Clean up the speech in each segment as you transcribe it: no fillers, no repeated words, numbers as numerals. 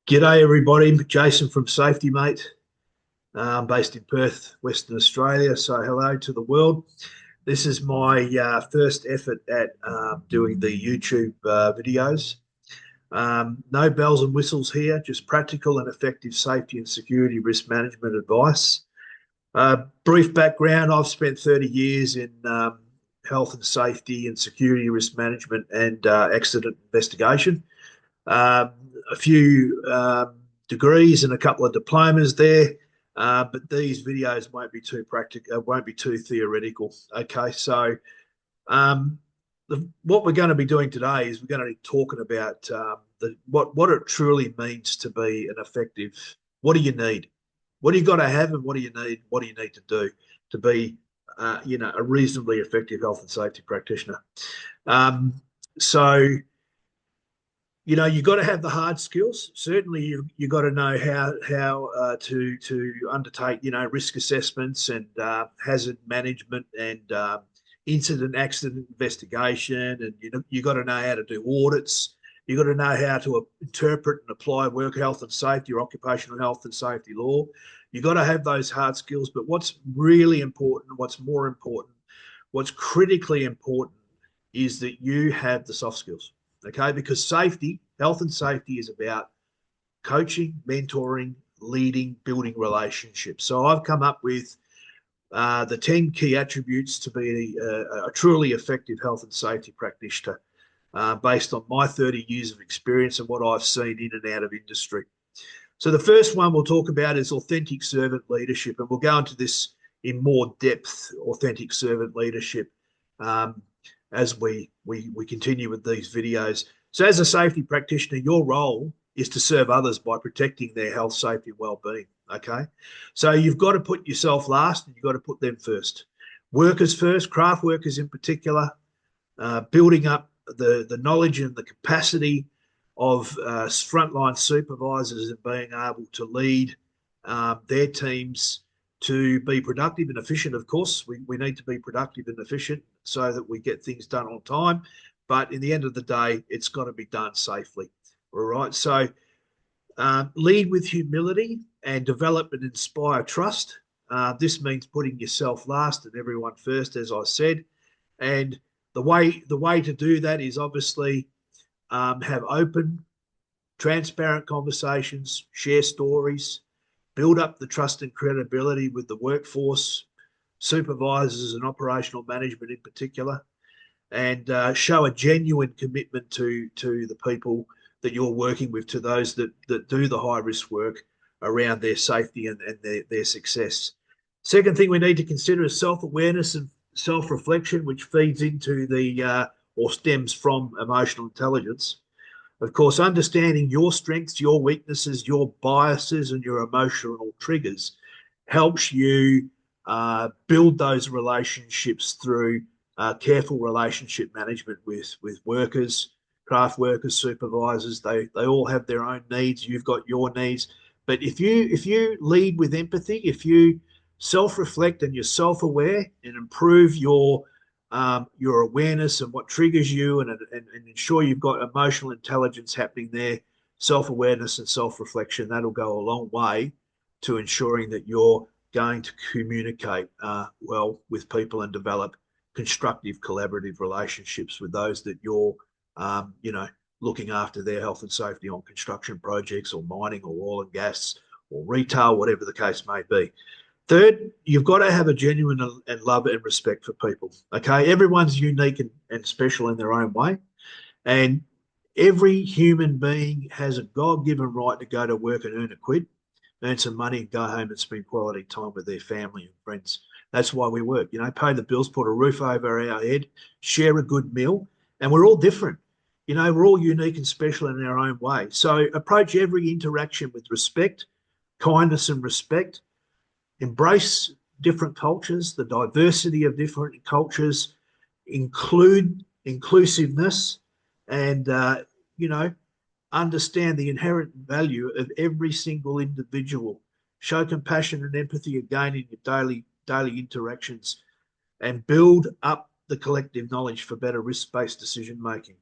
G'day everybody, Jason from Safety Mate, based in Perth, Western Australia. So hello to the world. This is my first effort at doing the YouTube videos. No bells and whistles here, just practical and effective safety and security risk management advice. Brief background, I've spent 30 years in health and safety and security risk management and accident investigation. A few degrees and a couple of diplomas there, but these videos won't be too practical, won't be too theoretical. Okay, so what we're going to be doing today is we're going to be talking about what it truly means to be an effective. What do you need? What do you got to have, and what do you need? What do you need to do to be, a reasonably effective health and safety practitioner? So you got to have the hard skills. Certainly, you got to know how to undertake risk assessments and hazard management and incident accident investigation, and you got to know how to do audits. You got to know how to interpret and apply work health and safety or occupational health and safety law. You got to have those hard skills. But what's really important, what's more important, what's critically important is that you have the soft skills. Okay, because safety, health and safety is about coaching, mentoring, leading, building relationships. So I've come up with the 10 key attributes to be a truly effective health and safety practitioner based on my 30 years of experience and what I've seen in and out of industry. So the first one we'll talk about is authentic servant leadership, and we'll go into this in more depth, authentic servant leadership, as we continue with these videos. So as a safety practitioner, your role is to serve others by protecting their health, safety, and well-being, okay? So you've got to put yourself last and you've got to put them first. Workers first, craft workers in particular, building up the knowledge and the capacity of frontline supervisors and being able to lead their teams to be productive and efficient. Of course, we need to be productive and efficient so that we get things done on time. But in the end of the day, it's got to be done safely. All right. So lead with humility and develop and inspire trust. This means putting yourself last and everyone first, as I said. And the way to do that is obviously have open, transparent conversations, share stories, build up the trust and credibility with the workforce, supervisors and operational management in particular, and show a genuine commitment to the people that you're working with, to those that do the high risk work around their safety and their success. Second thing we need to consider is self-awareness and self-reflection, which feeds into or stems from emotional intelligence. Of course, understanding your strengths, your weaknesses, your biases, and your emotional triggers helps you build those relationships through careful relationship management with workers, craft workers, supervisors. They all have their own needs. You've got your needs. But if you lead with empathy, if you self-reflect and you're self-aware and improve your awareness and what triggers you and ensure you've got emotional intelligence happening there, self-awareness and self-reflection, that'll go a long way to ensuring that you're going to communicate well with people and develop constructive collaborative relationships with those that you're looking after their health and safety on construction projects or mining or oil and gas or retail, whatever the case may be. Third, you've got to have a genuine and love and respect for people. Okay, everyone's unique and special in their own way, and every human being has a God-given right to go to work and earn a quid, earn some money, and go home and spend quality time with their family and friends. That's why we work. Pay the bills, put a roof over our head, share a good meal, and we're all different. We're all unique and special in our own way. So approach every interaction with respect, kindness, and respect. Embrace different cultures, the diversity of different cultures, include inclusiveness, and understand the inherent value of every single individual. Show compassion and empathy again in your daily interactions, and build up the collective knowledge for better risk-based decision making.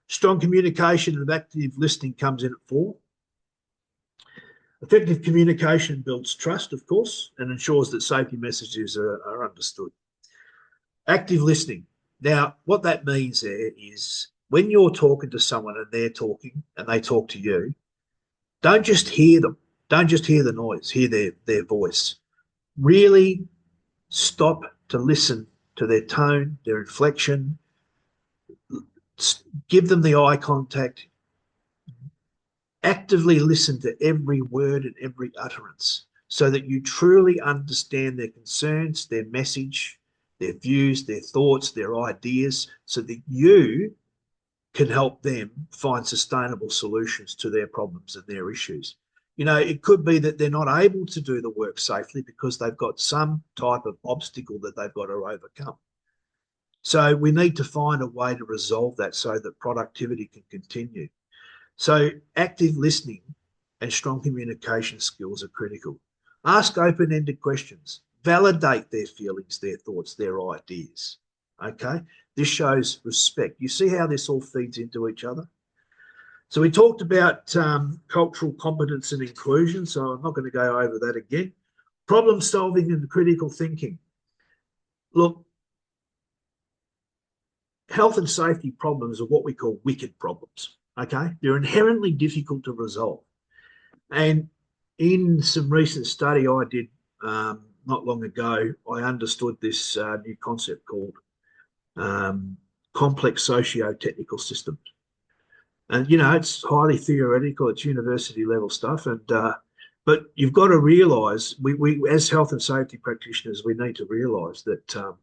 Strong communication and active listening comes in at 4. Effective communication builds trust, of course, and ensures that safety messages are understood. Active listening. Now, what that means there is when you're talking to someone and they're talking and they talk to you, don't just hear them. Don't just hear the noise, hear their voice. Really stop to listen to their tone, their inflection, give them the eye contact, actively listen to every word and every utterance so that you truly understand their concerns, their message, their views, their thoughts, their ideas, so that you can help them find sustainable solutions to their problems and their issues. You know, it could be that they're not able to do the work safely because they've got some type of obstacle that they've got to overcome. So we need to find a way to resolve that so that productivity can continue. So active listening and strong communication skills are critical. Ask open-ended questions. Validate their feelings, their thoughts, their ideas. Okay? This shows respect. You see how this all feeds into each other? So we talked about cultural competence and inclusion, so I'm not going to go over that again. Problem solving and critical thinking. Look, health and safety problems are what we call wicked problems. Okay, they're inherently difficult to resolve. And in some recent study I did not long ago, I understood this new concept called complex socio-technical systems. And you know, it's highly theoretical, it's university level stuff, and but you've got to realise we as health and safety practitioners, we need to realise that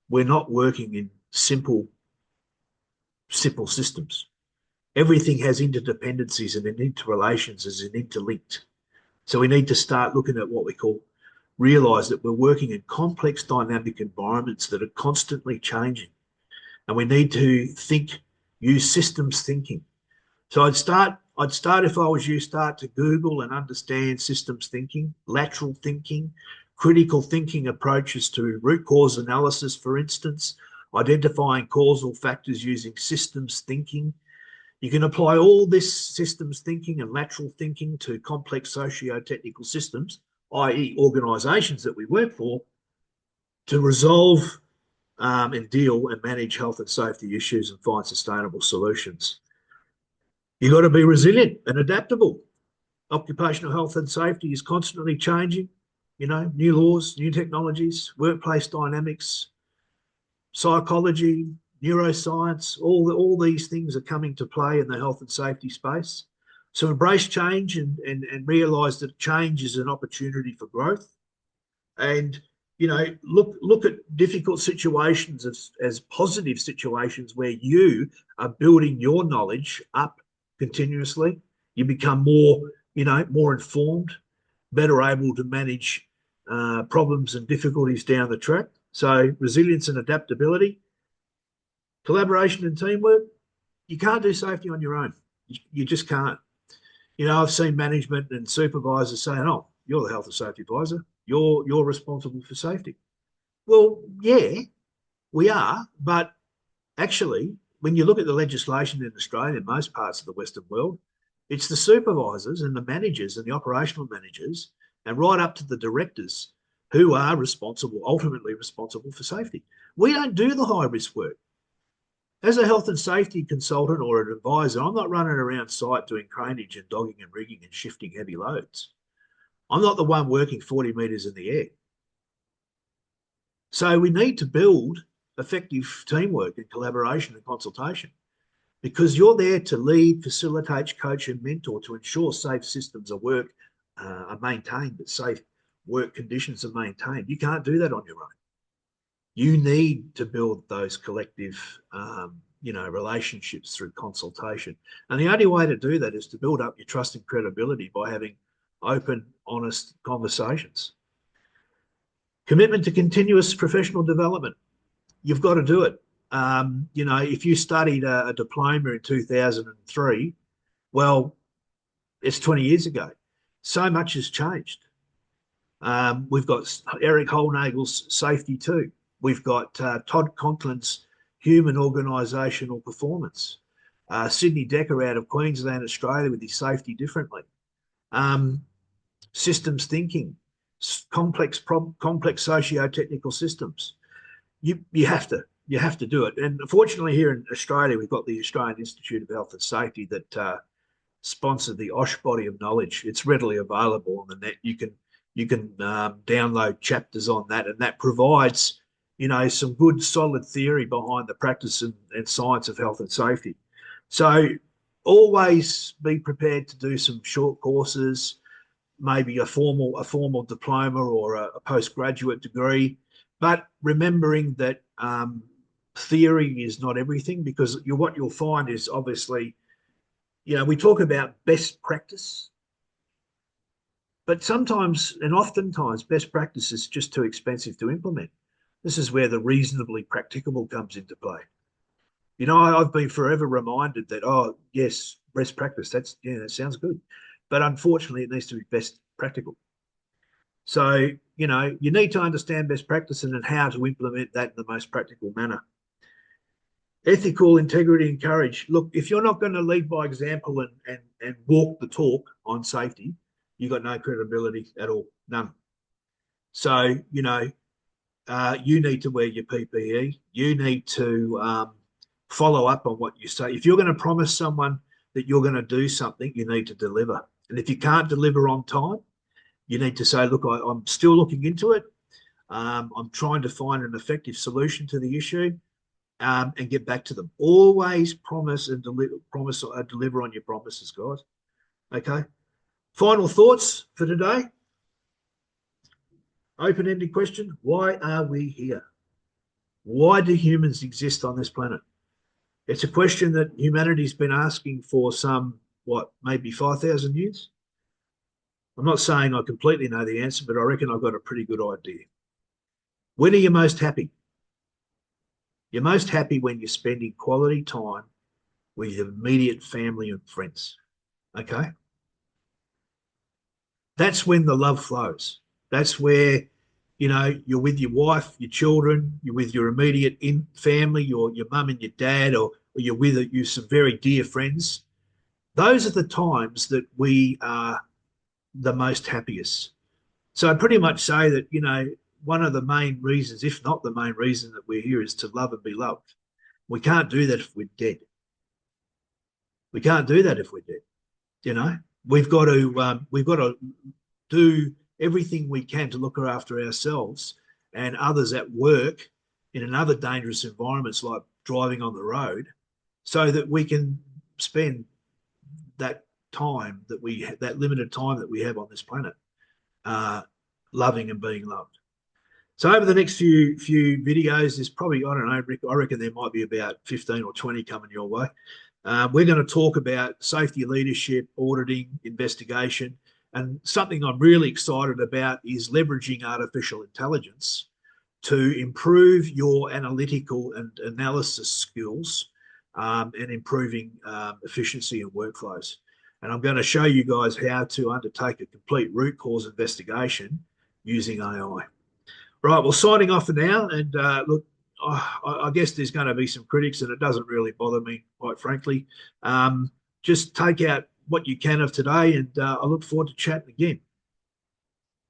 we're not working in simple systems. Everything has interdependencies and interrelations as an interlinked. So we need to start looking at what we call realize that we're working in complex dynamic environments that are constantly changing. And we need to use systems thinking. So I'd start if I was you, start to Google and understand systems thinking, lateral thinking, critical thinking approaches to root cause analysis, for instance, identifying causal factors using systems thinking. You can apply all this systems thinking and lateral thinking to complex socio-technical systems, i.e. organisations that we work for, to resolve and deal and manage health and safety issues and find sustainable solutions. You've got to be resilient and adaptable. Occupational health and safety is constantly changing, you know, new laws, new technologies, workplace dynamics, psychology, neuroscience, all these things are coming to play in the health and safety space. So embrace change and realise that change is an opportunity for growth. And, you know, look at difficult situations as positive situations where you are building your knowledge up continuously. You become more informed, better able to manage problems and difficulties down the track. So resilience and adaptability, collaboration and teamwork. You can't do safety on your own. You just can't. You know, I've seen management and supervisors saying, "Oh, you're the health and safety advisor. You're responsible for safety." Well, yeah, we are, but actually, when you look at the legislation in Australia and most parts of the Western world, it's the supervisors and the managers and the operational managers and right up to the directors who are ultimately responsible for safety. We don't do the high risk work. As a health and safety consultant or an advisor, I'm not running around site doing craneage and dogging and rigging and shifting heavy loads. I'm not the one working 40 metres in the air. So we need to build effective teamwork and collaboration and consultation because you're there to lead, facilitate, coach and mentor to ensure safe systems are maintained, that safe work conditions are maintained. You can't do that on your own. You need to build those collective, relationships through consultation. And the only way to do that is to build up your trust and credibility by having open, honest conversations. Commitment to continuous professional development. You've got to do it. If you studied a diploma in 2003, well, it's 20 years ago. So much has changed. We've got Eric Holnagel's Safety 2. We've got Todd Conklin's Human Organisational Performance. Sydney Decker out of Queensland, Australia with his Safety Differently. systems thinking, complex socio-technical systems. You have to do it. And fortunately, here in Australia, we've got the Australian Institute of Health and Safety that sponsored the OSH body of knowledge. It's readily available on the net. You can download chapters on that, and that provides some good solid theory behind the practice and science of health and safety. So always be prepared to do some short courses, maybe a formal diploma or a postgraduate degree, but remembering that theory is not everything, because what you'll find is obviously, we talk about best practice, but sometimes and oftentimes best practice is just too expensive to implement. This is where the reasonably practicable comes into play. I've been forever reminded that, oh, yes, best practice, that sounds good. But unfortunately, it needs to be best practical. So, you need to understand best practice and then how to implement that in the most practical manner. Ethical integrity and courage. Look, if you're not going to lead by example and walk the talk on safety, you've got no credibility at all, none. So, you need to wear your PPE. You need to follow up on what you say. If you're going to promise someone that you're going to do something, you need to deliver. And if you can't deliver on time, you need to say, look, I'm still looking into it. I'm trying to find an effective solution to the issue, and get back to them. Always promise and deliver on your promises, guys. Okay. Final thoughts for today. Open-ended question. Why are we here? Why do humans exist on this planet? It's a question that humanity's been asking for maybe 5,000 years? I'm not saying I completely know the answer, but I reckon I've got a pretty good idea. When are you most happy? You're most happy when you're spending quality time with your immediate family and friends. Okay? That's when the love flows. That's where, you're with your wife, your children, you're with your immediate family, or your mum and your dad, or you're with some very dear friends. Those are the times that we are the most happiest. So I pretty much say that, one of the main reasons, if not the main reason that we're here, is to love and be loved. We can't do that if we're dead. We can't do that if we're dead. We've got to do everything we can to look after ourselves and others at work in other dangerous environments like driving on the road, so that we can spend that that limited time that we have on this planet, loving and being loved. So over the next few videos, there's probably, I don't know, Rick, I reckon there might be about 15 or 20 coming your way. We're going to talk about safety leadership, auditing, investigation, and something I'm really excited about is leveraging artificial intelligence to improve your analytical and analysis skills, and improving efficiency and workflows. And I'm going to show you guys how to undertake a complete root cause investigation using AI. Right, well, signing off for now. And look, I guess there's going to be some critics, and it doesn't really bother me, quite frankly. Just take out what you can of today, and I look forward to chatting again.